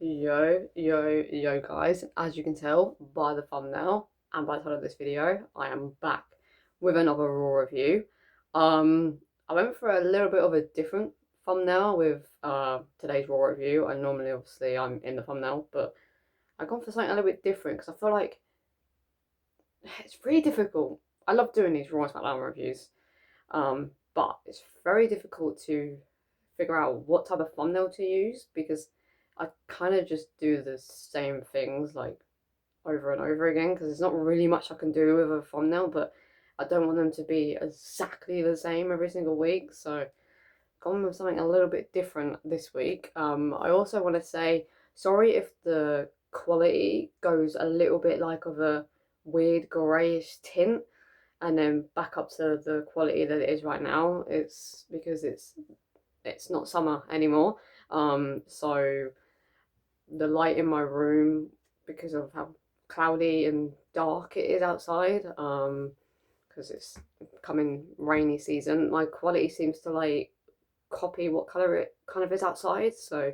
Yo guys, as you can tell by the thumbnail and by the title of this video, I am back with another Raw review. Um, I went for a little bit of a different thumbnail with today's Raw review. And normally obviously I'm in the thumbnail, but I've gone for something a little bit different because I feel like it's really difficult. I love doing these Raw and SmackDown reviews, but it's very difficult to figure out what type of thumbnail to use because I kind of just do the same things like over and over again because there's not really much I can do with a thumbnail, but I don't want them to be exactly the same every single week. So gone with something a little bit different this week. I also want to say sorry if the quality goes a little bit like of a weird greyish tint and then back up to the quality that it is right now. It's because it's not summer anymore. So the light in my room, because of how cloudy and dark it is outside, because it's coming rainy season, my quality seems to like copy what color it kind of is outside. So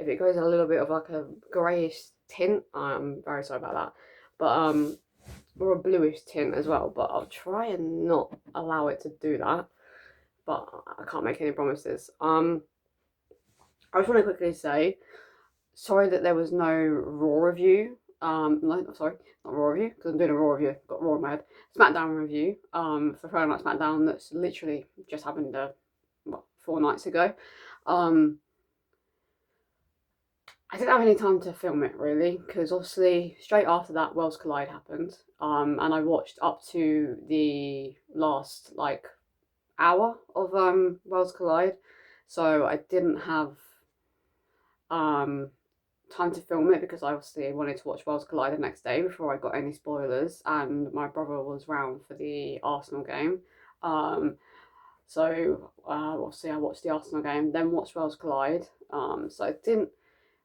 if it goes a little bit of like a greyish tint, I'm very sorry about that. But or a bluish tint as well. But I'll try and not allow it to do that. But I can't make any promises. I just want to quickly say sorry that there was no Raw review. No, sorry, not Raw review because I'm doing a Raw review. Got Raw in my head. SmackDown review. For Friday Night SmackDown that's literally just happened. 4 nights ago. I didn't have any time to film it really because obviously straight after that Worlds Collide happened. And I watched up to the last like hour of Worlds Collide, so I didn't have time to film it because I obviously wanted to watch Worlds Collide the next day before I got any spoilers, and my brother was round for the Arsenal game. So obviously I watched the Arsenal game, then watched Worlds Collide. So I didn't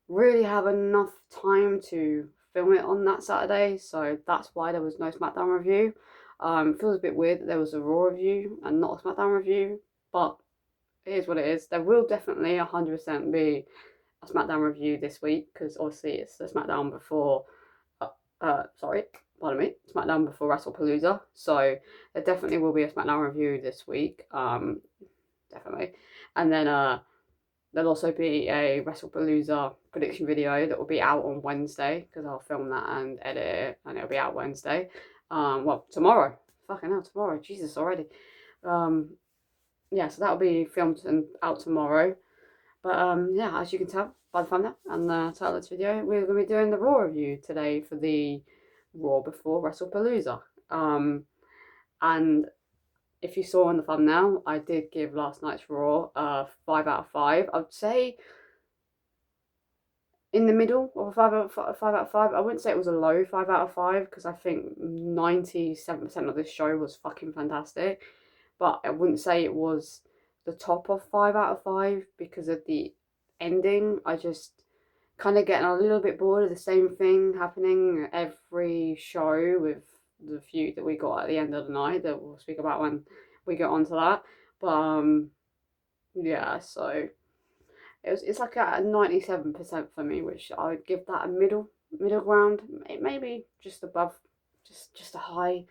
really have enough time to film it on that Saturday, so that's why there was no SmackDown review. It feels a bit weird that there was a Raw review and not a SmackDown review, but it is what it is. There will definitely 100% be a SmackDown review this week because obviously it's the SmackDown before. Pardon me, SmackDown before Wrestlepalooza. So there definitely will be a SmackDown review this week. Definitely, and then there'll also be a Wrestlepalooza prediction video that will be out on Wednesday because I'll film that and edit it, and it'll be out Wednesday. Well, tomorrow. Fucking hell, tomorrow. Jesus, already. Yeah, so that'll be filmed and out tomorrow. But yeah, as you can tell by the thumbnail and the title of this video, we're going to be doing the Raw review today for the Raw before Wrestlepalooza. And if you saw on the thumbnail, I did give last night's Raw 5 out of 5. I would say in the middle of a 5 out of 5. I wouldn't say it was a low 5 out of 5 because I think 97% of this show was fucking fantastic. But I wouldn't say it was the top of 5 out of 5 because of the ending. I just kind of getting a little bit bored of the same thing happening every show with the feud that we got at the end of the night that we'll speak about when we get onto that. But yeah, so it's like a 97% for me, which I would give that a middle ground, maybe just above, just a high,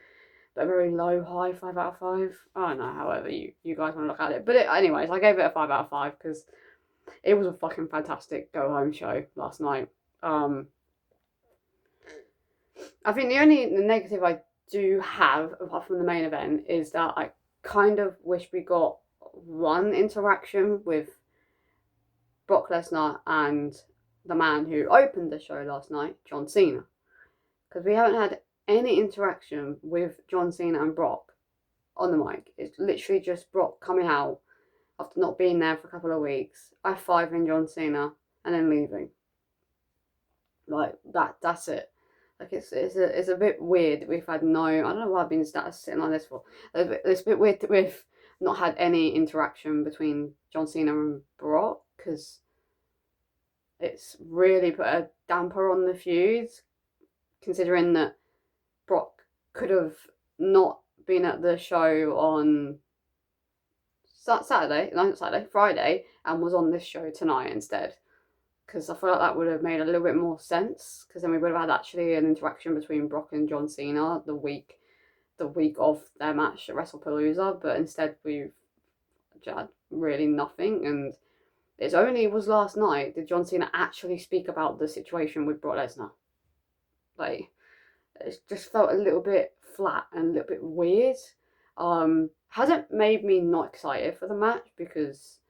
but a very low high 5 out of 5. I don't know, however you guys want to look at it. But anyways, I gave it a 5 out of 5 because it was a fucking fantastic go home show last night. I think the only negative I do have, apart from the main event, is that I kind of wish we got one interaction with Brock Lesnar and the man who opened the show last night, John Cena. Because we haven't had any interaction with John Cena and Brock on the mic. It's literally just Brock coming out after not being there for a couple of weeks, high-fiving John Cena, and then leaving. Like, that's it. Like, it's a bit weird that we've had no, I don't know why I've been sitting like this for. It's a bit weird that we've not had any interaction between John Cena and Brock, because it's really put a damper on the feuds, considering that Brock could have not been at the show on Friday, and was on this show tonight instead. because I feel like that would have made a little bit more sense, because then we would have had actually an interaction between Brock and John Cena the week of their match at Wrestlepalooza, but instead we've had really nothing. And it was last night did John Cena actually speak about the situation with Brock Lesnar. Like, it just felt a little bit flat and a little bit weird. Hasn't made me not excited for the match, because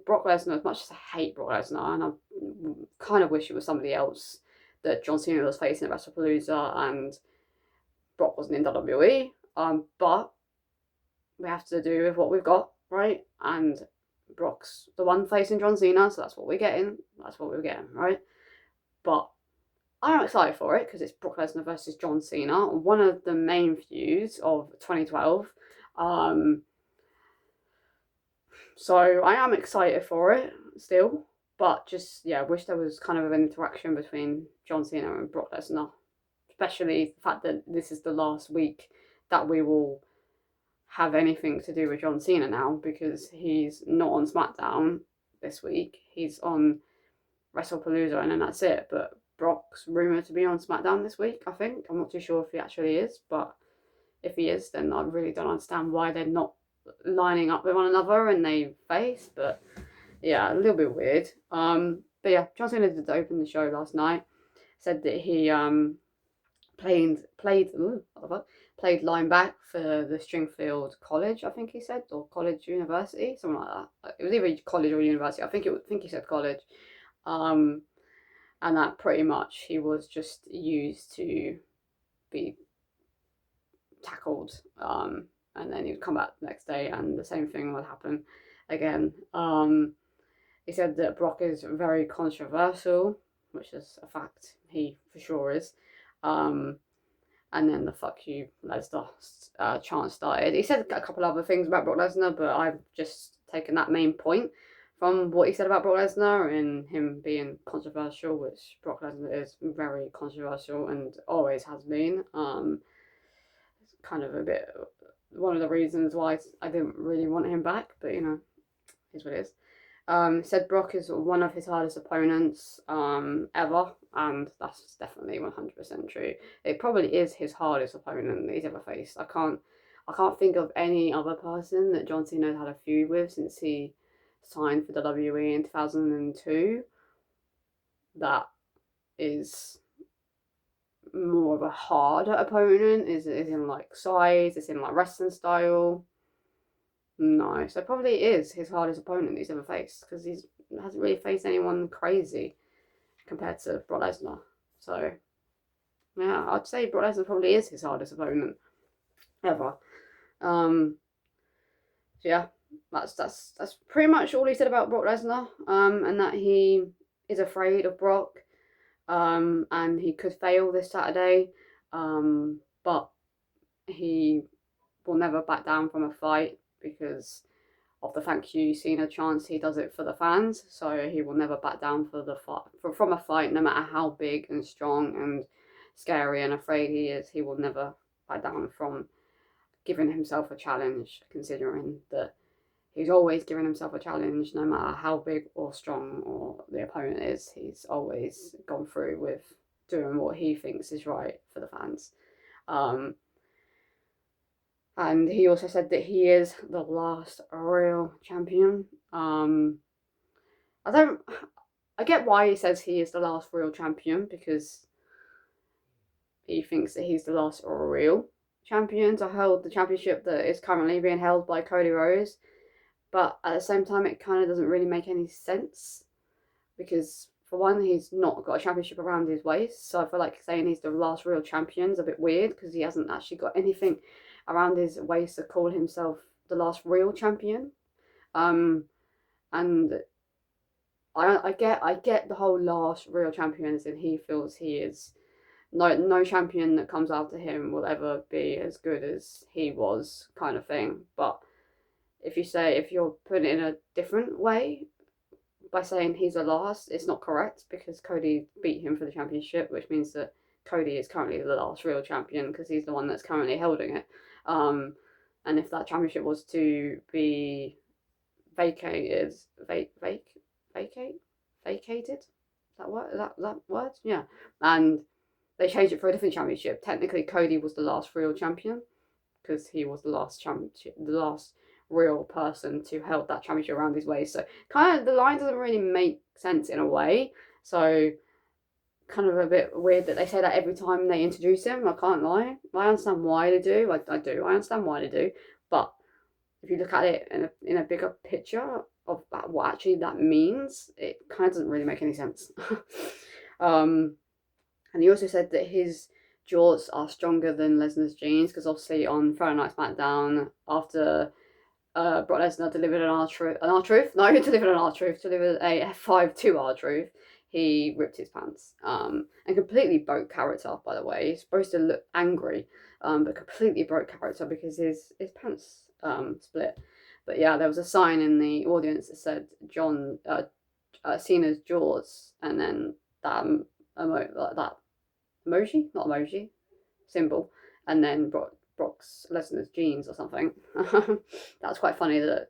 Brock Lesnar, as much as I hate Brock Lesnar, and I kind of wish it was somebody else that John Cena was facing at Wrestlepalooza and Brock wasn't in WWE. But we have to do with what we've got, right? And Brock's the one facing John Cena, so that's what we're getting. That's what we're getting, right? But I am excited for it because it's Brock Lesnar versus John Cena, one of the main feuds of 2012. So I am excited for it still, but just, yeah, wish there was kind of an interaction between John Cena and Brock Lesnar, especially the fact that this is the last week that we will have anything to do with John Cena now, because he's not on SmackDown this week. He's on Wrestlepalooza, and then that's it. But Brock's rumoured to be on SmackDown this week, I think. I'm not too sure if he actually is, but if he is, then I really don't understand why they're not lining up with one another and they face. But yeah, a little bit weird. But yeah, John Cena did open the show last night. Said that he played linebacker for the Stringfield College, I think he said, or college university, something like that. It was either college or university. I think he said college. And that pretty much he was just used to be tackled. And then he would come back the next day and the same thing would happen again. He said that Brock is very controversial, which is a fact. He for sure is. And then the "fuck you, Lesnar" chant started. He said a couple other things about Brock Lesnar, but I've just taken that main point from what he said about Brock Lesnar and him being controversial, which Brock Lesnar is very controversial and always has been. It's kind of a bit one of the reasons why I didn't really want him back, but you know, is what it is. Said Brock is one of his hardest opponents ever, and that's definitely 100% true. It probably is his hardest opponent that he's ever faced. I can't think of any other person that John Cena had a feud with since he signed for WWE in 2002 that is more of a harder opponent. Is in like size, it's in like wrestling style. No, so probably is his hardest opponent he's ever faced, because he hasn't really faced anyone crazy compared to Brock Lesnar. So yeah, I'd say Brock Lesnar probably is his hardest opponent ever. So yeah, that's pretty much all he said about Brock Lesnar. And that he is afraid of Brock. And he could fail this Saturday. But he will never back down from a fight, because of the "thank you Cena" chance. He does it for the fans, so he will never back down for the fight, from a fight, no matter how big and strong and scary and afraid he is. He will never back down from giving himself a challenge, considering that he's always given himself a challenge, no matter how big or strong or the opponent is. He's always gone through with doing what he thinks is right for the fans. And he also said that he is the last real champion. I get why he says he is the last real champion, because he thinks that he's the last real champion to hold the championship that is currently being held by Cody Rhodes. But at the same time, it kind of doesn't really make any sense, because for one, he's not got a championship around his waist. So I feel like saying he's the last real champion is a bit weird, because he hasn't actually got anything around his waist to call himself the last real champion. And I get the whole last real champion, and he feels he is no champion that comes after him will ever be as good as he was, kind of thing. But if you're putting it in a different way by saying he's the last, it's not correct, because Cody beat him for the championship, which means that Cody is currently the last real champion, because he's the one that's currently holding it. And if that championship was to be vacated, vacated. That word? Yeah. And they changed it for a different championship. Technically, Cody was the last real champion because he was the last real person to held that championship around his waist. So kind of the line doesn't really make sense in a way. So kind of a bit weird that they say that every time they introduce him. I can't lie. I understand why they do. I do. I understand why they do. But if you look at it in a bigger picture of what actually that means, it kind of doesn't really make any sense. And he also said that his jorts are stronger than Lesnar's jeans because obviously on Friday Night SmackDown after Brock Lesnar delivered an R-Truth. No, he delivered an R-Truth. Delivered a F5 to R-Truth. He ripped his pants and completely broke character, by the way. He's supposed to look angry, but completely broke character because his pants split. But yeah, there was a sign in the audience that said Cena's jaws, and then that emoji symbol, and then Brock's Lesnar's jeans or something. That's quite funny that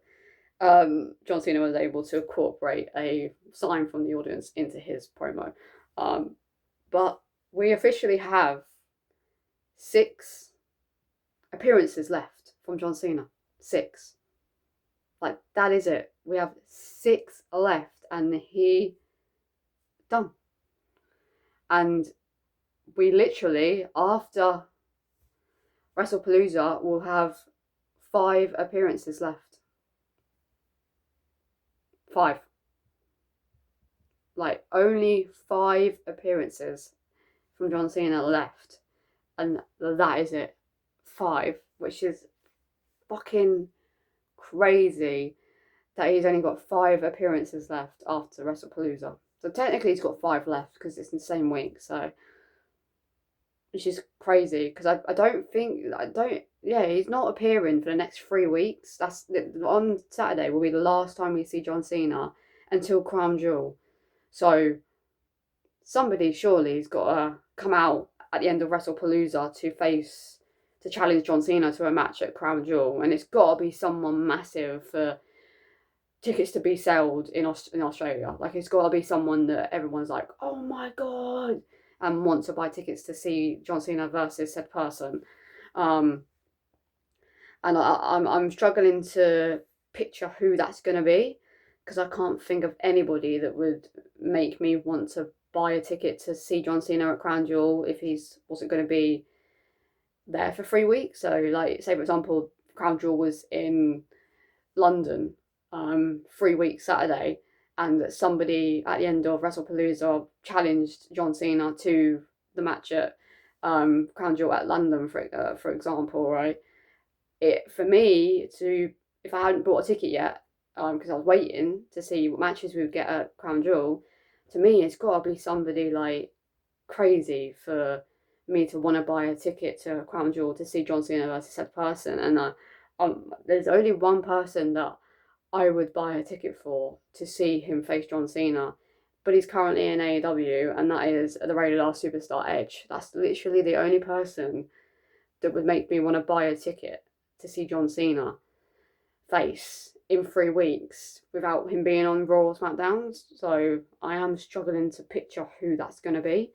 John Cena was able to incorporate a sign from the audience into his promo. But we officially have 6 appearances left from John Cena. 6. Like, that is it. We have 6 left, and he done. And we literally, after Wrestlepalooza, will have 5 appearances left. 5. Like, only 5 appearances from John Cena left. And that is it. 5. Which is fucking crazy that he's only got 5 appearances left after Wrestlepalooza. So technically he's got 5 left because it's in the same week. So, which is crazy because he's not appearing for the next 3 weeks. That's on Saturday will be the last time we see John Cena until Crown Jewel. So somebody surely has got to come out at the end of Wrestlepalooza to challenge John Cena to a match at Crown Jewel, and it's got to be someone massive for tickets to be sold in Australia. Like, it's got to be someone that everyone's like, oh my god, and want to buy tickets to see John Cena versus said person. And I'm struggling to picture who that's going to be because I can't think of anybody that would make me want to buy a ticket to see John Cena at Crown Jewel if he's wasn't going to be there for 3 weeks. So, like, say for example, Crown Jewel was in London 3 weeks Saturday, and somebody at the end of Wrestlepalooza challenged John Cena to the match at Crown Jewel at London, for example, right? For me to, if I hadn't bought a ticket yet, because I was waiting to see what matches we would get at Crown Jewel, to me it's got to be somebody like crazy for me to want to buy a ticket to Crown Jewel to see John Cena versus said person. And there's only one person that I would buy a ticket for to see him face John Cena, but he's currently in AEW, and that is the Rated R Superstar Edge. That's literally the only person that would make me want to buy a ticket to see John Cena face in 3 weeks without him being on Raw or SmackDown. So I am struggling to picture who that's going to be.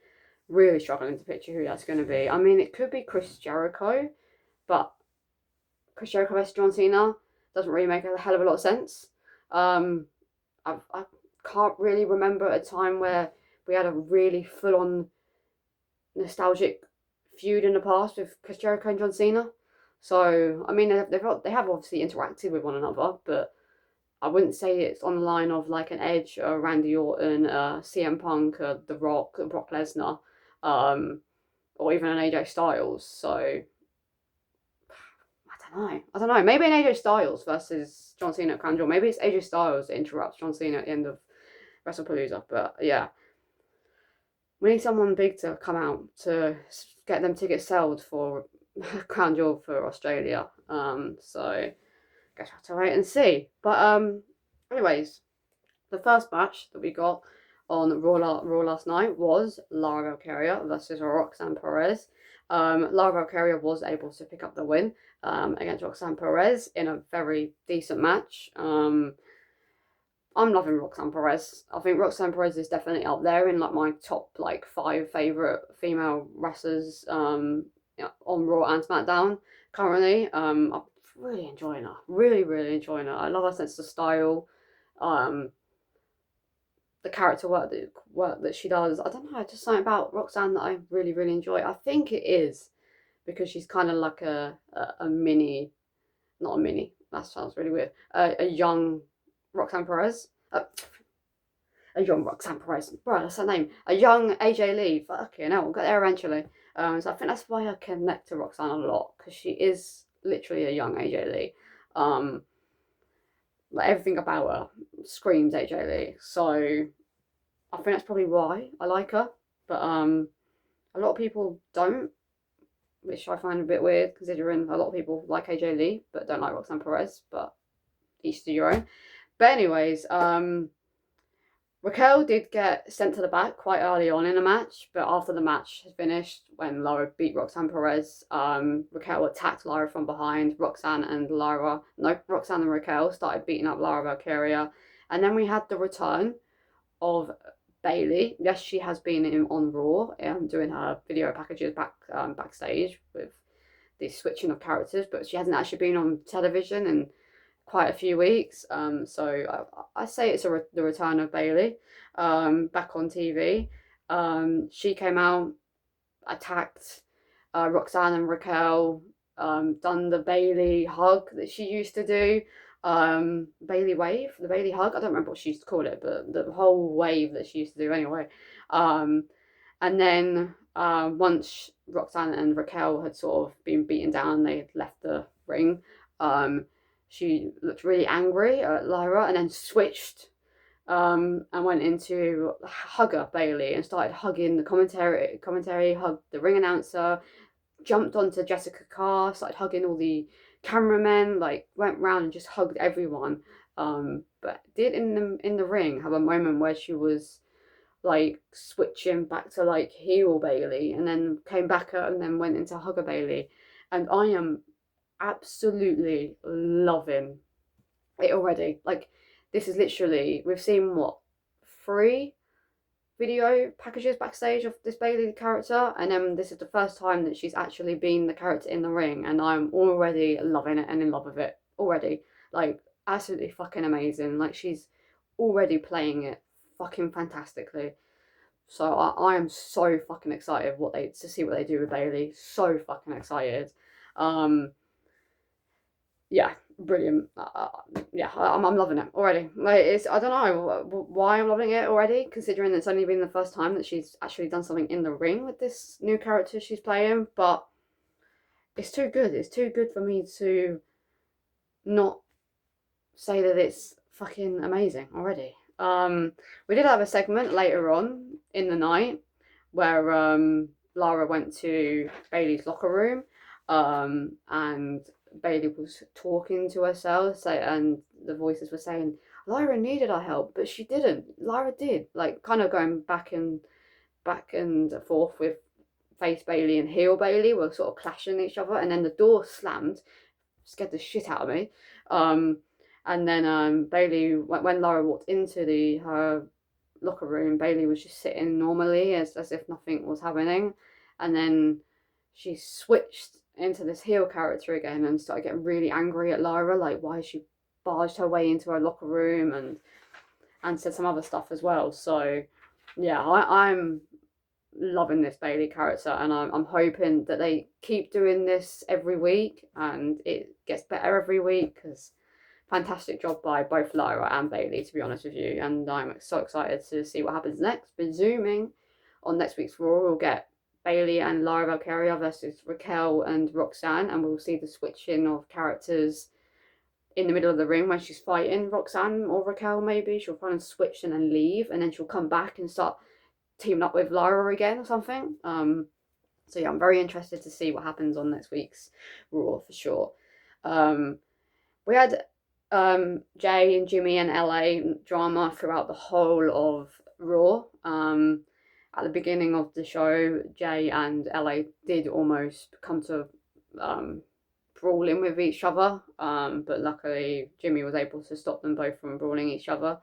Really struggling to picture who that's going to be. I mean, it could be Chris Jericho, but Chris Jericho versus John Cena doesn't really make a hell of a lot of sense. I can't really remember a time where we had a really full-on nostalgic feud in the past with Chris Jericho and John Cena. So, I mean, they have obviously interacted with one another, but I wouldn't say it's on the line of like an Edge, or Randy Orton, CM Punk, The Rock, Brock Lesnar, or even an AJ Styles. So, I don't know. Maybe an AJ Styles versus John Cena at Crown Jewel. Maybe it's AJ Styles that interrupts John Cena at the end of Wrestlepalooza. But yeah, we need someone big to come out to get them tickets sold for Crown Jewel for Australia. So I guess we'll have to wait and see. But anyways, the first match that we got on Raw last night was Lara Valkyria versus Roxanne Perez. Lara Valkyria was able to pick up the win against Roxanne Perez in a very decent match. I'm loving Roxanne Perez. I think Roxanne Perez is definitely up there in like my top like 5 favorite female wrestlers on Raw and SmackDown currently. I'm really enjoying her. Really enjoying her. I love her sense of style. Um, the character work that she does. I don't know, just something about Roxanne that I really enjoy. I think it is because she's kind of like a mini, not a mini. That sounds really weird. A young Roxanne Perez. A young Roxanne Perez. Bro, that's her name. A young AJ Lee. Fucking hell, we'll get there eventually. So I think that's why I connect to Roxanne a lot, because she is literally a young AJ Lee. Like everything about her screams AJ Lee. So I think that's probably why I like her. But a lot of people don't, which I find a bit weird, considering a lot of people like AJ Lee but don't like Roxanne Perez. But each to your own. But anyways, Raquel did get sent to the back quite early on in the match, but after the match had finished, when Lara beat Roxanne Perez, Raquel attacked Lara from behind. Roxanne and Raquel started beating up Lara Valkyria, and then we had the return of Bailey. Yes, she has been on Raw doing her video packages backstage with the switching of characters, but she hasn't actually been on television in quite a few weeks. So I say it's the return of Bailey back on TV. She came out, attacked Roxanne and Raquel, done the Bailey hug that she used to do. Bailey wave, the Bailey hug. I don't remember what she used to call it, but the whole wave that she used to do anyway. And then once Roxanne and Raquel had sort of been beaten down, they had left the ring. She looked really angry at Lyra and then switched and went into hugger Bailey and started hugging the commentary, hugged the ring announcer, jumped onto Jessica Carr, started hugging all the cameramen, like went round and just hugged everyone. But did in the ring have a moment where she was like switching back to like heel Bailey and then came back up and then went into hugger Bailey. And I am absolutely loving it already. Like, this is literally, we've seen what, 3 video packages backstage of this Bailey character, and then this is the first time that she's actually been the character in the ring, and I'm already loving it and in love with it already. Like, absolutely fucking amazing. Like, she's already playing it fucking fantastically. So I am so fucking excited to see what they do with Bailey. So fucking excited. Yeah, brilliant. Yeah, I'm loving it already. Like, I don't know why I'm loving it already, considering it's only been the first time that she's actually done something in the ring with this new character she's playing. But it's too good. It's too good for me to not say that it's fucking amazing already. We did have a segment later on in the night where Lara went to Bailey's locker room, and Bailey was talking to herself, and the voices were saying Lyra needed our help, but she didn't. Lyra did, like, kind of going back and forth with face Bailey and heel Bailey were sort of clashing each other, and then the door slammed, scared the shit out of me. And then Bailey, when Lyra walked into her locker room, Bailey was just sitting normally as if nothing was happening, and then she switched into this heel character again and started getting really angry at Lyra, like why she barged her way into her locker room, and said some other stuff as well. So yeah, I'm loving this Bailey character, and I'm hoping that they keep doing this every week and it gets better every week, because fantastic job by both Lyra and Bailey, to be honest with you, and I'm so excited to see what happens next. Presuming on next week's Raw we'll get Bailey and Lara Valkyria versus Raquel and Roxanne, and we'll see the switching of characters in the middle of the ring when she's fighting Roxanne or Raquel. Maybe she'll kind of switch and then leave, and then she'll come back and start teaming up with Lara again or something. So yeah, I'm very interested to see what happens on next week's Raw for sure. We had Jay and Jimmy and LA drama throughout the whole of Raw. At the beginning of the show, Jay and LA did almost come to brawling with each other, but luckily Jimmy was able to stop them both from brawling each other.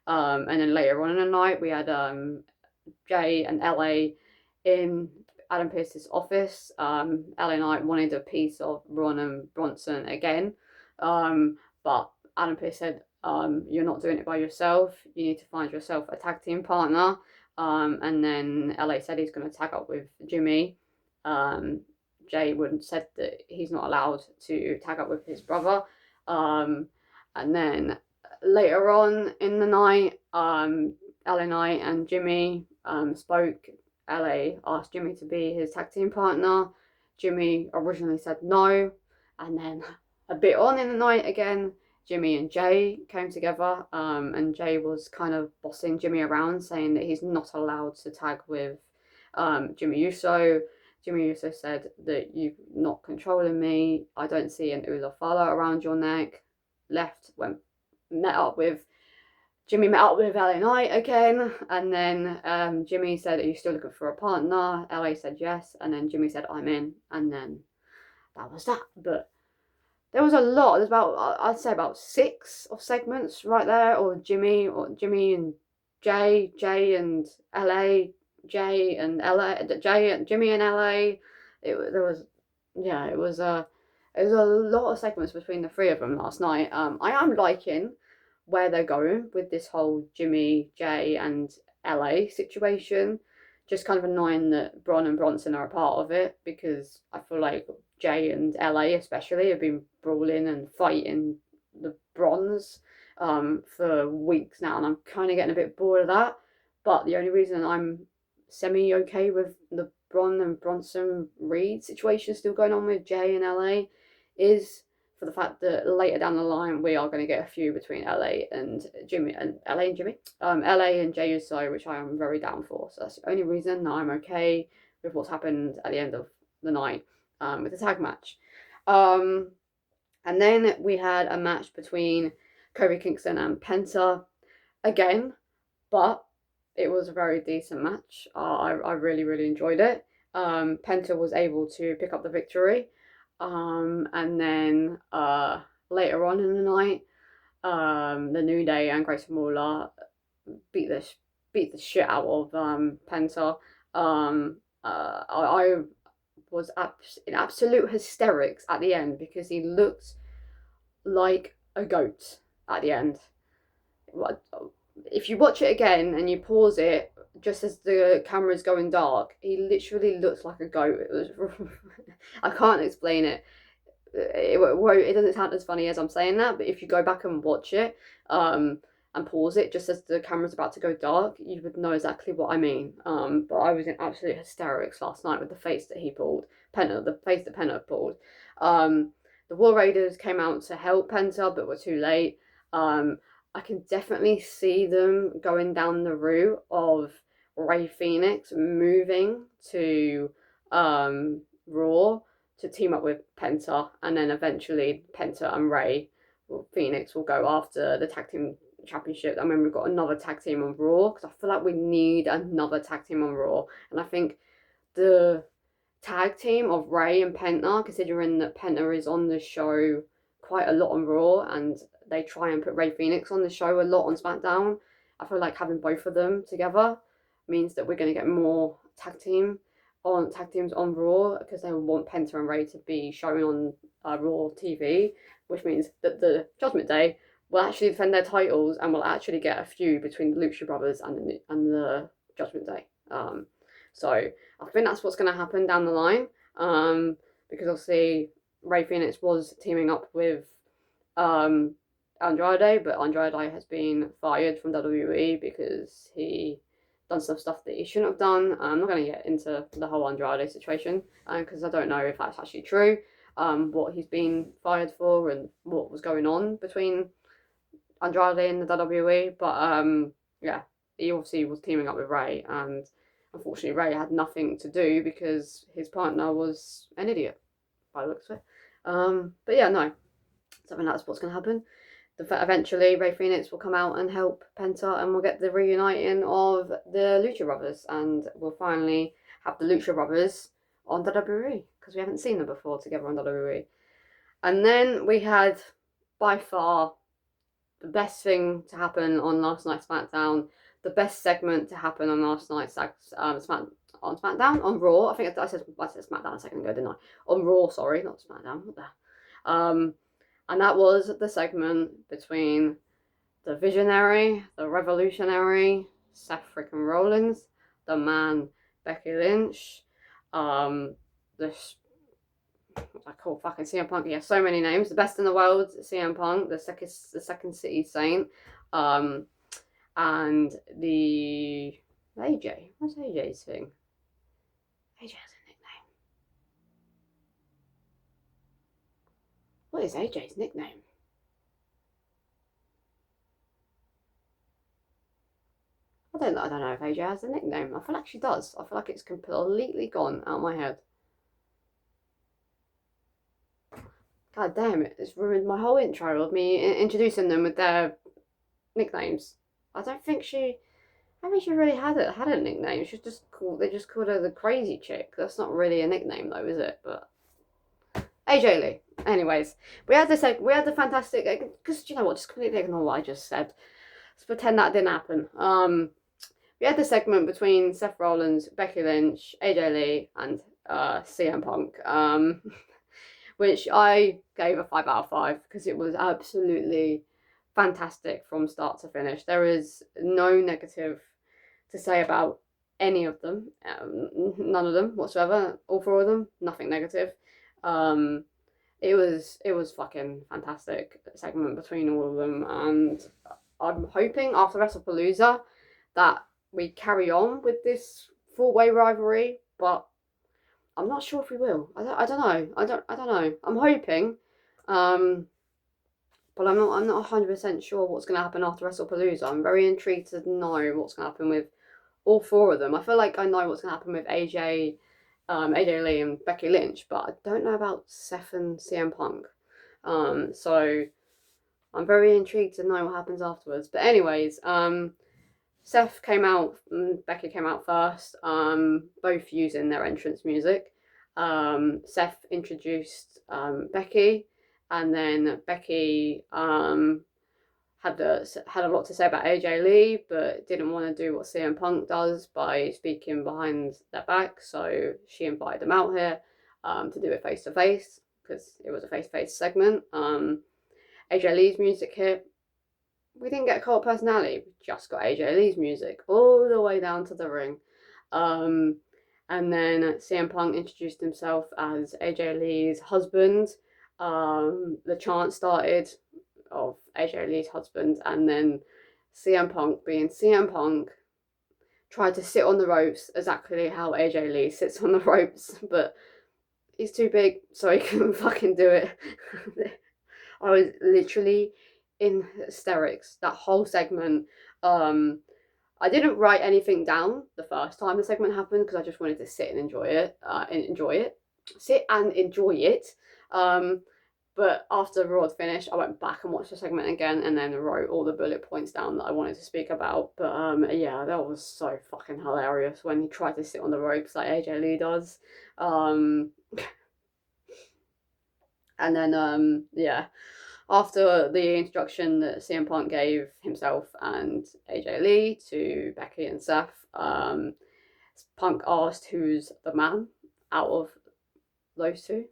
And then later on in the night, we had Jay and LA in Adam Pearce's office. LA Knight wanted a piece of Ron and Bronson again, but Adam Pearce said, "You're not doing it by yourself. You need to find yourself a tag team partner." And then LA said he's going to tag up with Jimmy. Jay wouldn't said that he's not allowed to tag up with his brother. And then later on in the night, LA Knight and Jimmy spoke. LA asked Jimmy to be his tag team partner. Jimmy originally said no, and then a bit on in the night again, Jimmy and Jay came together, and Jay was kind of bossing Jimmy around, saying that he's not allowed to tag with Jimmy Uso. Jimmy Uso said that you're not controlling me. I don't see an Ula Fala around your neck. Left, Jimmy met up with LA Knight again, and then Jimmy said, "Are you still looking for a partner?" LA said yes, and then Jimmy said, "I'm in," and then that was that. But there was a lot. There's about, I'd say, about 6 of segments right there, or Jimmy and Jay and LA, Jay and LA, Jimmy and LA. There was, yeah, it was a lot of segments between the 3 of them last night. I am liking where they're going with this whole Jimmy, Jay, and LA situation. Just kind of annoying that Bron and Bronson are a part of it, because I feel like Jay and LA especially have been brawling and fighting the Brons for weeks now, and I'm kind of getting a bit bored of that. But the only reason I'm semi okay with the Bron and Bronson Reed situation still going on with Jay and LA is for the fact that later down the line we are going to get a feud between LA and Jimmy, LA and Jey Uso, which I am very down for. So that's the only reason I'm okay with what's happened at the end of the night with the tag match. And then we had a match between Kofi Kingston and Penta again, but it was a very decent match. I really enjoyed it. Penta was able to pick up the victory. And then later on in the night, the New Day and Grayson Waller beat the shit out of Penta. I was in absolute hysterics at the end because he looked like a goat at the end. If you watch it again and you pause it just as the camera's going dark, he literally looks like a goat. It was I can't explain it. It doesn't sound as funny as I'm saying that, but if you go back and watch it and pause it just as the camera's about to go dark, you would know exactly what I mean. But I was in absolute hysterics last night with the face that he pulled, the face that Penta pulled. The War Raiders came out to help Penta, but were too late. I can definitely see them going down the route of Rey Fenix moving to Raw to team up with Penta, and then eventually Penta and Fenix will go after the tag team championship. I mean, we've got another tag team on Raw, because I feel like we need another tag team on Raw, and I think the tag team of Rey and Penta, considering that Penta is on the show quite a lot on Raw, and they try and put Rey Fenix on the show a lot on SmackDown, I feel like having both of them together means that we're going to get more tag teams on Raw, because they want Penta and Rey to be shown on Raw TV, which means that the Judgment Day will actually defend their titles and will actually get a feud between the Lucha Brothers and the Judgment Day. So I think that's what's going to happen down the line, because obviously Rey Fenix was teaming up with Andrade, but Andrade has been fired from WWE because he done some stuff that he shouldn't have done. I'm not going to get into the whole Andrade situation because I don't know if that's actually true, what he's been fired for and what was going on between Andrade and the WWE. But yeah, he obviously was teaming up with Rey, and unfortunately Rey had nothing to do because his partner was an idiot by the looks of it. But yeah, no, so I think that's what's going to happen. Eventually Rey Fenix will come out and help Penta, and we'll get the reuniting of the Lucha Brothers, and we'll finally have the Lucha Brothers on WWE, because we haven't seen them before together on WWE. And then we had by far the best thing to happen on last night's SmackDown, the best segment to happen on last night's SmackDown on Raw. I think I said SmackDown a second ago, didn't I? On Raw, sorry, not SmackDown. What the? And that was the segment between the Visionary, the Revolutionary, Seth freaking Rollins, the Man Becky Lynch, the I call fucking CM Punk. He has so many names. The best in the world, CM Punk, the second City Saint, and the AJ. What's AJ's thing? AJ has a nickname. What is AJ's nickname? I don't know if AJ has a nickname. I feel like she does. I feel like it's completely gone out of my head. God damn it, it's ruined my whole intro of me introducing them with their nicknames. I don't think she really had a nickname. She's just called, they just called her the crazy chick. That's not really a nickname though, is it? But AJ Lee. Anyways, we had the fantastic, because you know what, just completely ignore what I just said. Let's pretend that didn't happen. We had the segment between Seth Rollins, Becky Lynch, AJ Lee, and CM Punk. Which I gave a 5 out of 5 because it was absolutely fantastic from start to finish. There is no negative to say about any of them, none of them whatsoever. All 4 of them, nothing negative. It was fucking fantastic segment between all of them, and I'm hoping after Wrestlepalooza that we carry on with this 4-way rivalry, but I'm not sure if we will. I don't know. I don't know. I'm hoping, but I'm not 100% sure what's going to happen after Wrestlepalooza. I'm very intrigued to know what's going to happen with all 4 of them. I feel like I know what's going to happen with AJ Lee and Becky Lynch, but I don't know about Seth and CM Punk. So I'm very intrigued to know what happens afterwards. But anyways, Seth came out, Becky came out first, both using their entrance music. Seth introduced Becky, and then Becky had a lot to say about AJ Lee, but didn't want to do what CM Punk does by speaking behind their back, so she invited them out here to do it face to face, because it was a face to face segment. AJ Lee's music hit. We didn't get a cult personality, we just got AJ Lee's music all the way down to the ring. And then CM Punk introduced himself as AJ Lee's husband. The chant started of AJ Lee's husband, and then CM Punk, being CM Punk, tried to sit on the ropes exactly how AJ Lee sits on the ropes, but he's too big, so he couldn't fucking do it. I was literally in hysterics that whole segment. I didn't write anything down the first time the segment happened because I just wanted to sit and enjoy it. But after Raw had finished, I went back and watched the segment again, and then wrote all the bullet points down that I wanted to speak about. But yeah, that was so fucking hilarious when he tried to sit on the ropes like AJ Lee does. And then yeah, after the introduction that CM Punk gave himself and AJ Lee to Becky and Seth, Punk asked who's the man out of those 2,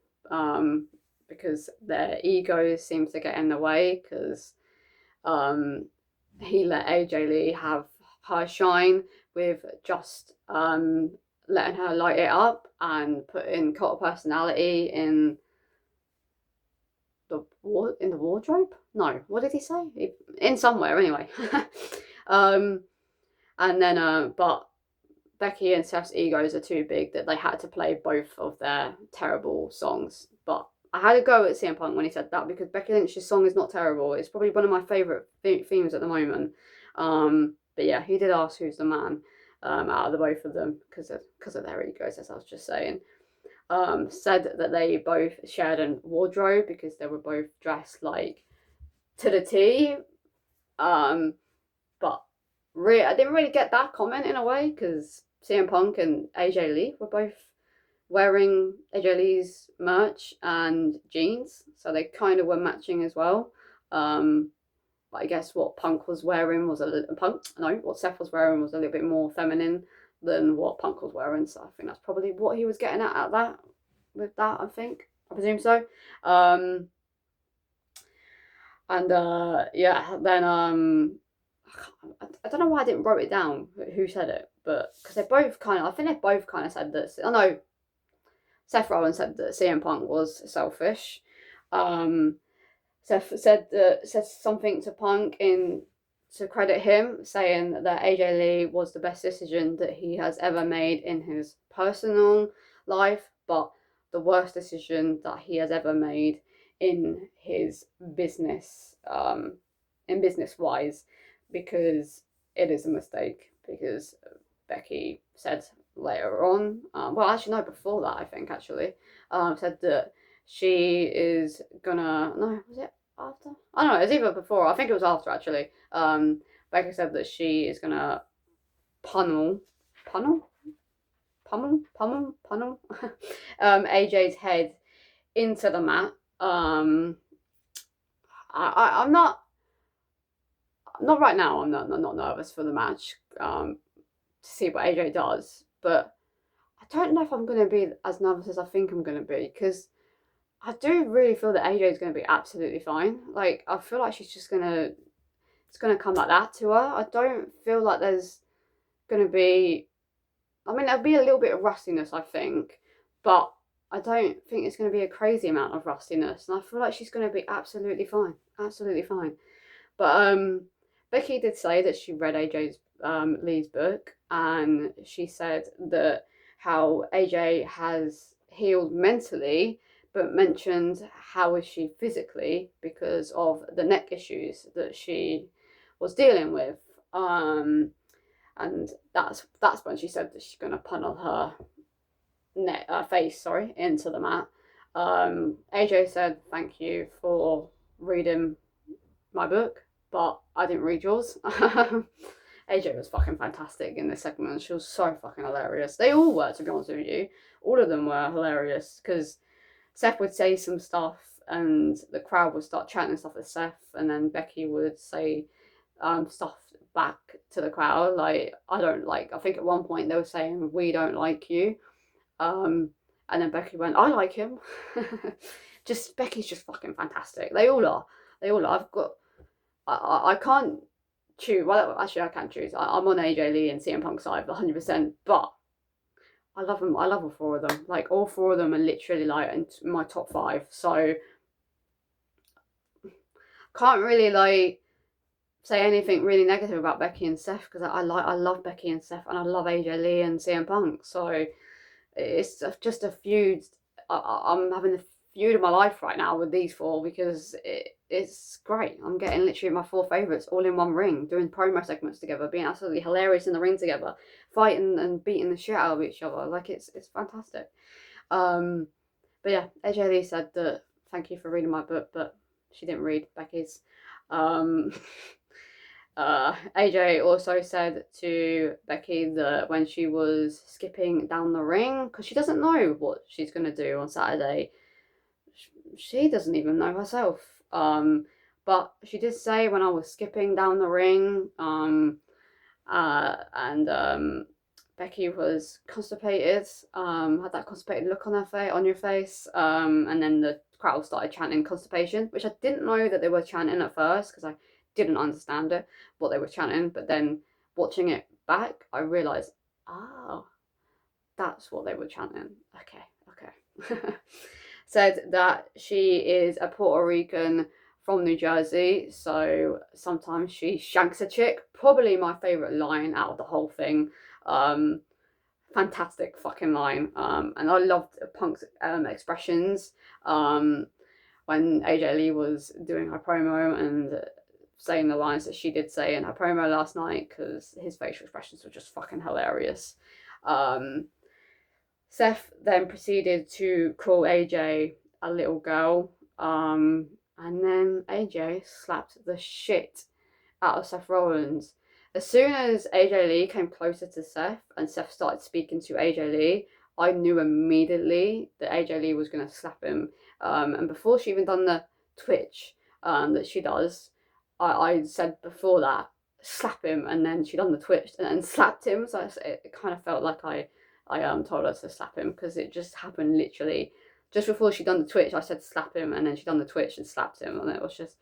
because their egos seem to get in the way, because he let AJ Lee have her shine with just letting her light it up and putting cult personality in the wardrobe? No, what did he say? In somewhere anyway. And then but Becky and Seth's egos are too big that they had to play both of their terrible songs. But I had a go at CM Punk when he said that, because Becky Lynch's song is not terrible. It's probably one of my favourite themes at the moment. But yeah, he did ask who's the man out of the both of them because of their egos, as I was just saying. Said that they both shared a wardrobe because they were both dressed like to the T. But I didn't really get that comment in a way, because CM Punk and AJ Lee were both wearing AJ Lee's merch and jeans, so they kind of were matching as well. But I guess what Punk was wearing was what Seth was wearing was a little bit more feminine than what Punk was wearing. So I think that's probably what he was getting at that with that. I presume so. Yeah, then I don't know why I didn't write it down who said it, but because I think they both kind of said this. I know Seth Rollins said that CM Punk was selfish. Seth said something to Punk to credit him, saying that AJ Lee was the best decision that he has ever made in his personal life, but the worst decision that he has ever made in his business, in business wise, because it is a mistake. Because Becky said later on, well, actually, no, before that, I think, actually, said that she is gonna, no, was it after? I don't know, it was either before, I think it was after, actually. Becky said that she is gonna pummel, pummel, AJ's head into the mat. I'm not right now. I'm not nervous for the match. To see what AJ does, but I don't know if I'm gonna be as nervous as I think I'm gonna be, because I do really feel that AJ is gonna be absolutely fine. Like, I feel like it's gonna come like that to her. I don't feel like there's gonna be. I mean, there'll be a little bit of rustiness, I think, but I don't think it's going to be a crazy amount of rustiness, and I feel like she's going to be absolutely fine, absolutely fine. But Becky did say that she read AJ's Lee's book, and she said that how AJ has healed mentally, but mentioned how is she physically because of the neck issues that she was dealing with. And that's when she said that she's going to pummel her face into the mat. AJ said thank you for reading my book, but I didn't read yours. AJ was fucking fantastic in this segment. She was so fucking hilarious. They all were, to be honest with you. All of them were hilarious, because Seth would say some stuff and the crowd would start chanting stuff at Seth, and then Becky would say stuff back to the crowd. Like, I think at one point they were saying, "We don't like you." And then Becky went, "I like him." Becky's just fucking fantastic. They all are. I can't choose. Well, actually, I can choose. I'm on AJ Lee and CM Punk side 100%, but I love them. I love all four of them. Like, all four of them are literally like in my top 5. So can't really say anything really negative about Becky and Seth, because I love Becky and Seth, and I love AJ Lee and CM Punk. So it's just a feud. I'm having the feud of my life right now with these 4, because it's great. I'm getting literally my 4 favourites all in one ring, doing promo segments together, being absolutely hilarious in the ring together, fighting and beating the shit out of each other. Like, it's fantastic. But yeah, AJ Lee said that thank you for reading my book, but she didn't read Becky's. AJ also said to Becky that when she was skipping down the ring, because she doesn't know what she's going to do on Saturday, she doesn't even know herself. But she did say, when I was skipping down the ring, and Becky was constipated, had that constipated look on your face, and then the crowd started chanting constipation, which I didn't know that they were chanting at first, because I didn't understand it, what they were chanting. But then watching it back, I realised, that's what they were chanting. Okay. Said that she is a Puerto Rican from New Jersey, so sometimes she shanks a chick. Probably my favourite line out of the whole thing. Fantastic fucking line. And I loved Punk's expressions when AJ Lee was doing her promo and saying the lines that she did say in her promo last night, because his facial expressions were just fucking hilarious. Seth then proceeded to call AJ a little girl, and then AJ slapped the shit out of Seth Rollins. As soon as AJ Lee came closer to Seth and Seth started speaking to AJ Lee, I knew immediately that AJ Lee was going to slap him. And before she even done the twitch that she does, I said before that, slap him, and then she done the twitch and then slapped him. So it kind of felt like I told her to slap him, because it just happened literally just before she done the twitch. I said slap him, and then she done the twitch and slapped him, and it was just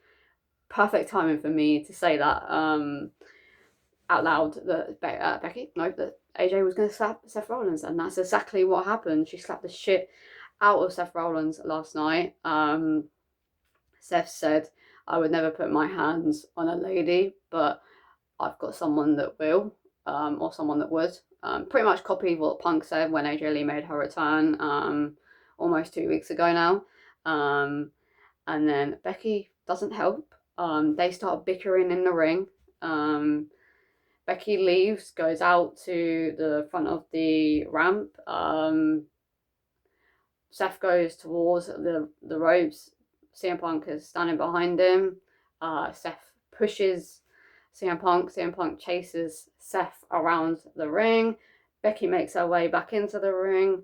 perfect timing for me to say that out loud, that that AJ was going to slap Seth Rollins, and that's exactly what happened. She slapped the shit out of Seth Rollins last night. Seth said, "I would never put my hands on a lady, but I've got someone that will, or someone that would." Pretty much copied what Punk said when AJ Lee made her return almost 2 weeks ago now. And then Becky doesn't help. They start bickering in the ring. Becky leaves, goes out to the front of the ramp. Seth goes towards the ropes. CM Punk is standing behind him. Seth pushes CM Punk. CM Punk chases Seth around the ring. Becky makes her way back into the ring,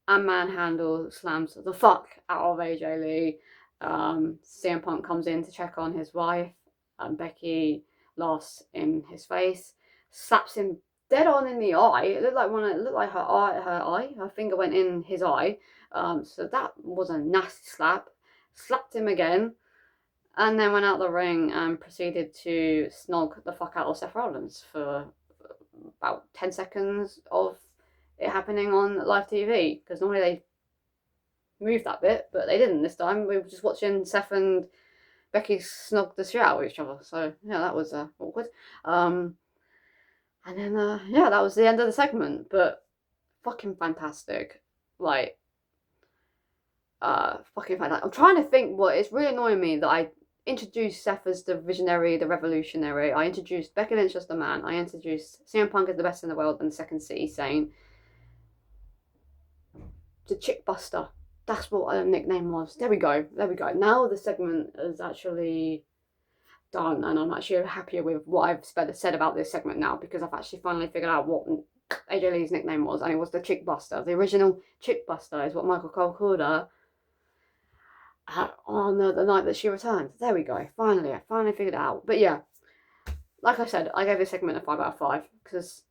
and manhandle slams the fuck out of AJ Lee. CM Punk comes in to check on his wife, and Becky laughs in his face, slaps him dead on in the eye. It looked like her finger went in his eye. So that was a nasty slap. Slapped him again, and then went out the ring and proceeded to snog the fuck out of Seth Rollins for about 10 seconds of it happening on live TV, because normally they move that bit, but they didn't this time. We were just watching Seth and Becky snog the shit out of each other, so yeah, that was awkward. And then yeah, that was the end of the segment, but fucking fantastic. Like, fucking fantastic. I'm trying to think what it's really annoying me that I introduced Seth as the visionary, the revolutionary. I introduced Becky Lynch as the man. I introduced CM Punk as the best in the world, and Second City saying the Chick Buster. That's what her nickname was. There we go. Now the segment is actually done, and I'm actually happier with what I've said about this segment now, because I've actually finally figured out what AJ Lee's nickname was, and it was the Chick Buster. The original Chick Buster is what Michael Cole called her on the night that she returned. There we go. I finally figured it out. But yeah, like I said, I gave this segment a 5 out of 5 because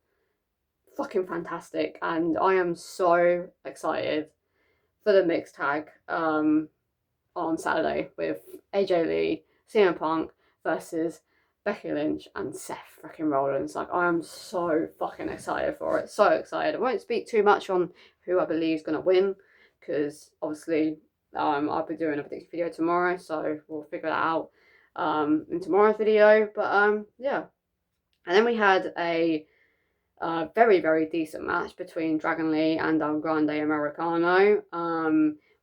fucking fantastic, and I am so excited for the mixed tag on Saturday with AJ Lee, CM Punk versus Becky Lynch and Seth freaking Rollins. Like, I am so fucking excited for it. So excited. I won't speak too much on who I believe is going to win, because obviously I'll be doing a prediction video tomorrow, so we'll figure that out in tomorrow's video. But yeah. And then we had a very, very decent match between Dragon Lee and El Grande Americano.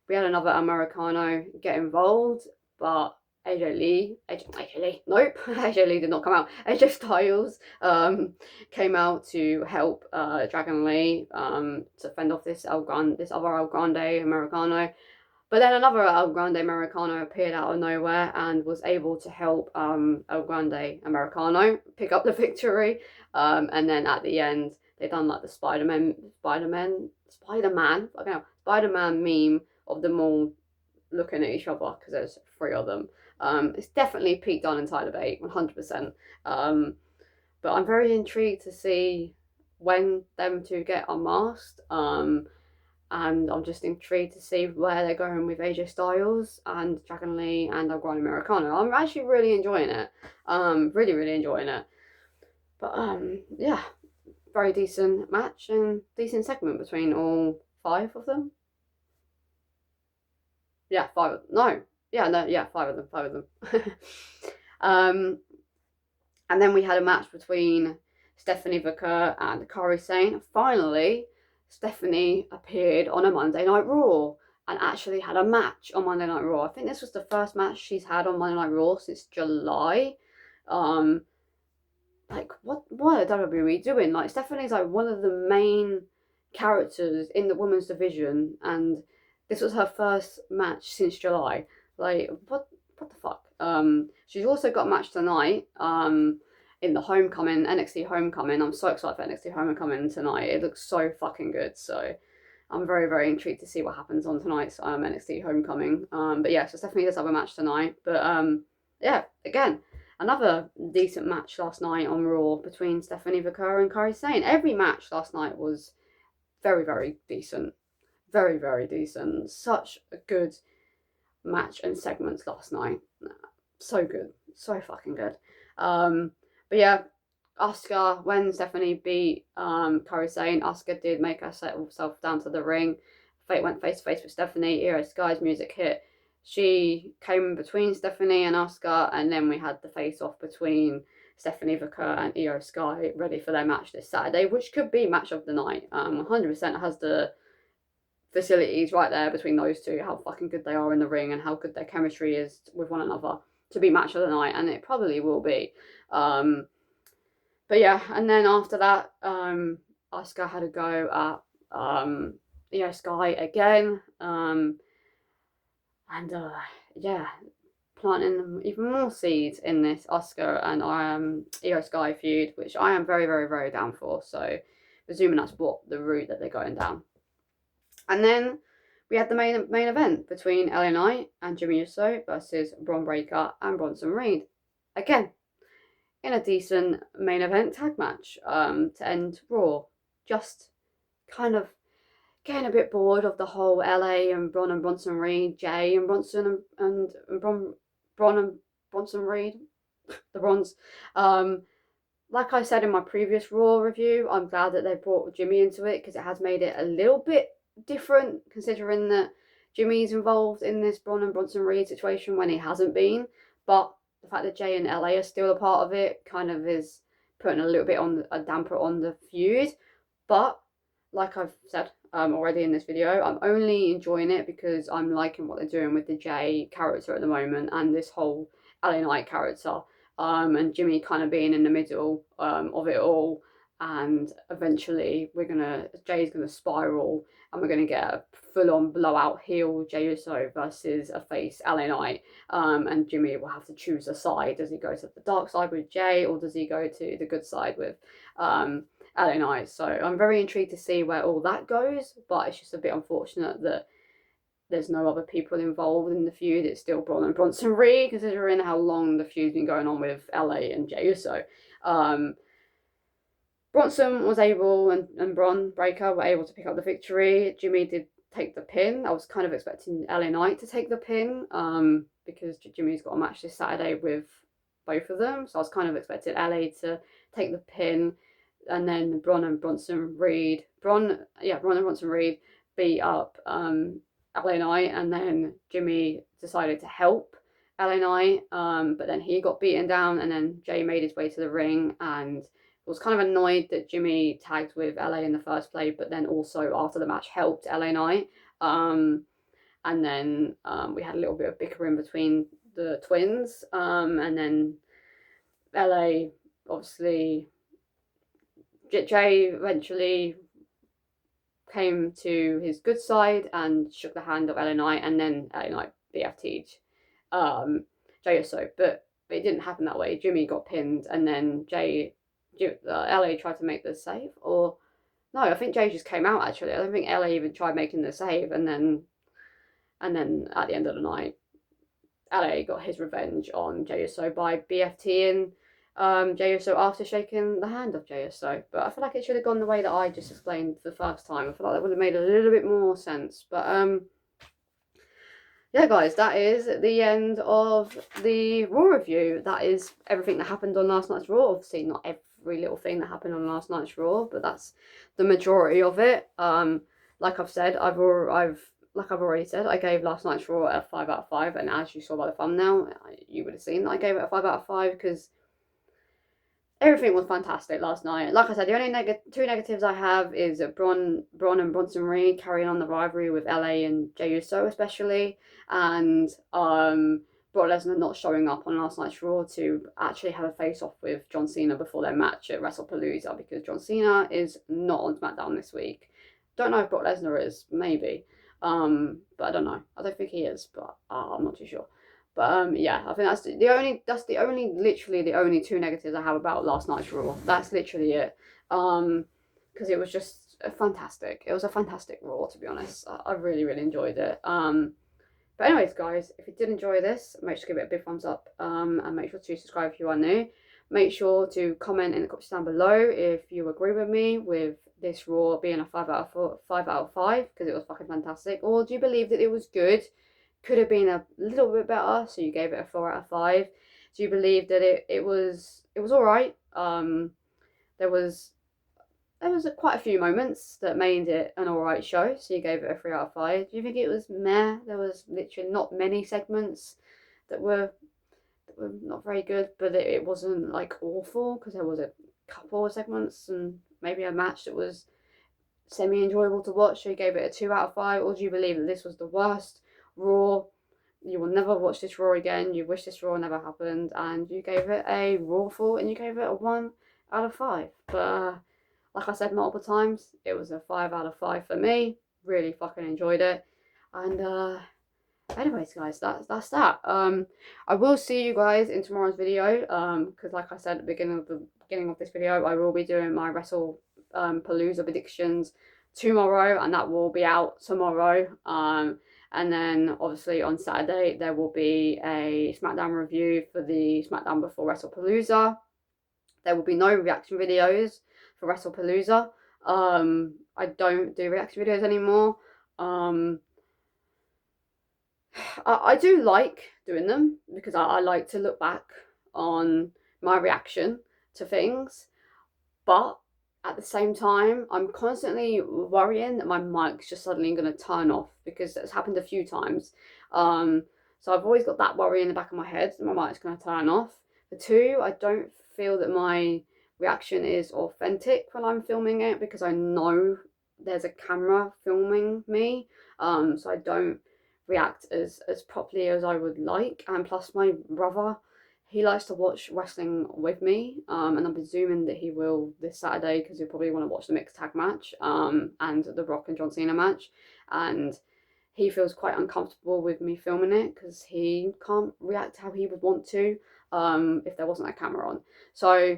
We had another Americano get involved, but AJ Lee, nope, AJ Lee did not come out. AJ Styles came out to help Dragon Lee to fend off this other El Grande Americano. But then another El Grande Americano appeared out of nowhere and was able to help El Grande Americano pick up the victory. And then at the end, they done like the Spider-Man meme of them all looking at each other, because there's 3 of them. It's definitely peaked on in Tyler Bate, 100%. But I'm very intrigued to see when them two get unmasked. And I'm just intrigued to see where they're going with AJ Styles and Dragon Lee and El Grande Americano. I'm actually really enjoying it. Really, really enjoying it. But yeah, very decent match and decent segment between all 5 of them. Yeah, 5 of them. 5 of them. And then we had a match between Stephanie Booker and Kairi Sane. Finally, Stephanie appeared on a Monday Night Raw and actually had a match on Monday Night Raw. I think this was the first match she's had on Monday Night Raw since July. Like, what are WWE doing? Like, Stephanie's like one of the main characters in the women's division, and this was her first match since July. Like, what the fuck? She's also got a match tonight. In the Homecoming, NXT Homecoming. I'm so excited for NXT Homecoming tonight. It looks so fucking good. So I'm very, very intrigued to see what happens on tonight's NXT Homecoming. But yeah, so Stephanie does have a match tonight. But yeah, again, another decent match last night on Raw between Stephanie Vaquer and Kairi Sane. Every match last night was very, very decent. Very, very decent. Such a good match and segments last night. So good. So fucking good. But yeah, Asuka, when Stephanie beat Kairi Sane, Asuka did make her set herself down to the ring. Fate went face to face with Stephanie. Io Sky's music hit. She came between Stephanie and Asuka, and then we had the face off between Stephanie Vaquer and Io Sky ready for their match this Saturday, which could be match of the night. 100% has the facilities right there between those two, how fucking good they are in the ring and how good their chemistry is with one another to be match of the night, and it probably will be. But yeah, and then after that, Asuka had a go at Io Sky again, and yeah, planting even more seeds in this Asuka and Io Sky feud, which I am very, very, very down for. So, presuming that's what the route that they're going down. And then we had the main event between LA Knight and Jimmy Uso versus Bron Breakker and Bronson Reed. Again, in a decent main event tag match to end Raw. Just kind of getting a bit bored of the whole LA and Bron and Bronson Reed, Jay and Bronson and Bron and Bronson Reed, the Brons. Like I said in my previous Raw review, I'm glad that they brought Jimmy into it because it has made it a little bit different, considering that Jimmy's involved in this Bron and Bronson Reed situation when he hasn't been. But the fact that Jay and LA are still a part of it kind of is putting a little bit on a damper on the feud. But like I've said already in this video, I'm only enjoying it because I'm liking what they're doing with the Jay character at the moment and this whole LA Knight character. And Jimmy kind of being in the middle of it all, and eventually Jay's gonna spiral, and we're gonna get a full-on blowout heel Jey Uso versus a face LA Knight, and Jimmy will have to choose a side. Does he go to the dark side with Jay, or does he go to the good side with LA Knight? So I'm very intrigued to see where all that goes, but it's just a bit unfortunate that there's no other people involved in the feud. It's still Bron and Bronson Reed, considering how long the feud's been going on with LA and Jey Uso. Bronson was able, and Bron Breakker were able to pick up the victory. Jimmy did take the pin. I was kind of expecting LA Knight to take the pin because Jimmy's got a match this Saturday with both of them. So I was kind of expecting LA to take the pin, and then Bron and Bronson Reed beat up LA Knight, and then Jimmy decided to help LA Knight, but then he got beaten down, and then Jay made his way to the ring and was kind of annoyed that Jimmy tagged with LA in the first place, but then also after the match helped LA Knight. And then we had a little bit of bickering between the twins, and then LA, obviously, Jay eventually came to his good side and shook the hand of LA Knight, and then LA Knight BFT'd Jey Uso, but it didn't happen that way. Jimmy got pinned, and then LA tried to make the save, or no, I think Jay just came out actually. I don't think LA even tried making the save, and then at the end of the night, LA got his revenge on Jey Uso by BFTing Jey Uso after shaking the hand of Jey Uso. But I feel like it should have gone the way that I just explained the first time. I feel like that would have made a little bit more sense. But yeah, guys, that is the end of the Raw review. That is everything that happened on last night's Raw. Obviously, not every little thing that happened on last night's Raw, but that's the majority of it. Like I've said, I've already said, I gave last night's Raw a 5 out of 5, and as you saw by the thumbnail, you would have seen that I gave it a 5 out of 5 because everything was fantastic last night. Like I said, the only two negatives I have is Bron and Bronson Reed carrying on the rivalry with LA and Jey Uso especially, and Brock Lesnar not showing up on last night's Raw to actually have a face-off with John Cena before their match at Wrestlepalooza, because John Cena is not on SmackDown this week. Don't know if Brock Lesnar is, maybe. But I don't know. I don't think he is, but I'm not too sure. But yeah, I think literally the only two negatives I have about last night's Raw. That's literally it. Because it was just fantastic. It was a fantastic Raw, to be honest. I really, really enjoyed it. But anyways, guys, if you did enjoy this, make sure to give it a big thumbs up, and make sure to subscribe if you are new. Make sure to comment in the comments down below if you agree with me with this Raw being a 5 out of 5 because it was fucking fantastic, or do you believe that it was good? Could have been a little bit better, so you gave it a 4 out of 5. Do you believe that it was all right? There was quite a few moments that made it an alright show, so you gave it a 3 out of 5. Do you think it was meh? There was literally not many segments that were not very good, but it wasn't like awful because there was a couple of segments and maybe a match that was semi-enjoyable to watch, so you gave it a 2 out of 5. Or do you believe that this was the worst Raw? You will never watch this Raw again, you wish this Raw never happened, and you gave it a Rawful and you gave it a 1 out of 5. But like I said multiple times, it was a 5 out of 5 for me. Really fucking enjoyed it. And anyways, guys, that's that. I will see you guys in tomorrow's video. Because like I said at the beginning of this video, I will be doing my Wrestlepalooza predictions tomorrow, and that will be out tomorrow. And then obviously on Saturday there will be a SmackDown review for the SmackDown before Wrestlepalooza. There will be no reaction videos for Wrestlepalooza. I don't do reaction videos anymore. I do like doing them because I like to look back on my reaction to things, but at the same time, I'm constantly worrying that my mic's just suddenly going to turn off because that's happened a few times. So I've always got that worry in the back of my head that my mic's going to turn off. For two, I don't feel that my reaction is authentic when I'm filming it because I know there's a camera filming me. So I don't react as properly as I would like. And plus my brother, he likes to watch wrestling with me, and I'm presuming that he will this Saturday because he'll probably want to watch the mixed tag match, and the Rock and John Cena match, and he feels quite uncomfortable with me filming it because he can't react how he would want to if there wasn't a camera on. So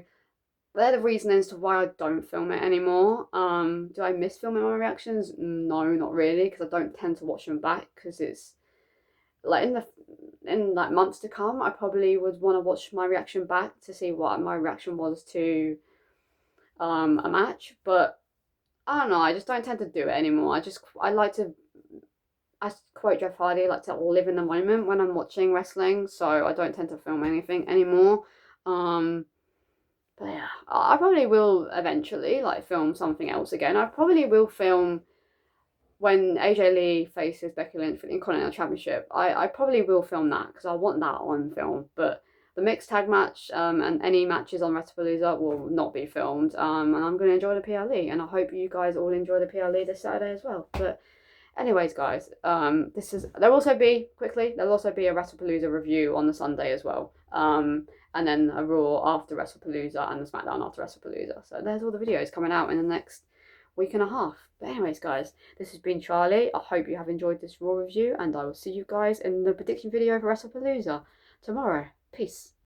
they're the reasons as to why I don't film it anymore. Do I miss filming my reactions? No, not really, because I don't tend to watch them back because it's like in like months to come, I probably would want to watch my reaction back to see what my reaction was to a match. But I don't know, I just don't tend to do it anymore. I like to, as quote Jeff Hardy, like to live in the moment when I'm watching wrestling, so I don't tend to film anything anymore. But yeah, I probably will eventually like film something else again. I probably will film when AJ Lee faces Becky Lynch for the Intercontinental Championship. I probably will film that because I want that on film. But the mixed tag match and any matches on Wrestlepalooza will not be filmed. And I'm going to enjoy the PLE, and I hope you guys all enjoy the PLE this Saturday as well. But anyways, guys, there'll also be a Wrestlepalooza review on the Sunday as well. And then a Raw after Wrestlepalooza and the SmackDown after Wrestlepalooza. So there's all the videos coming out in the next week and a half. But anyways, guys, this has been Charlie. I hope you have enjoyed this Raw review, and I will see you guys in the prediction video for Wrestlepalooza tomorrow. Peace.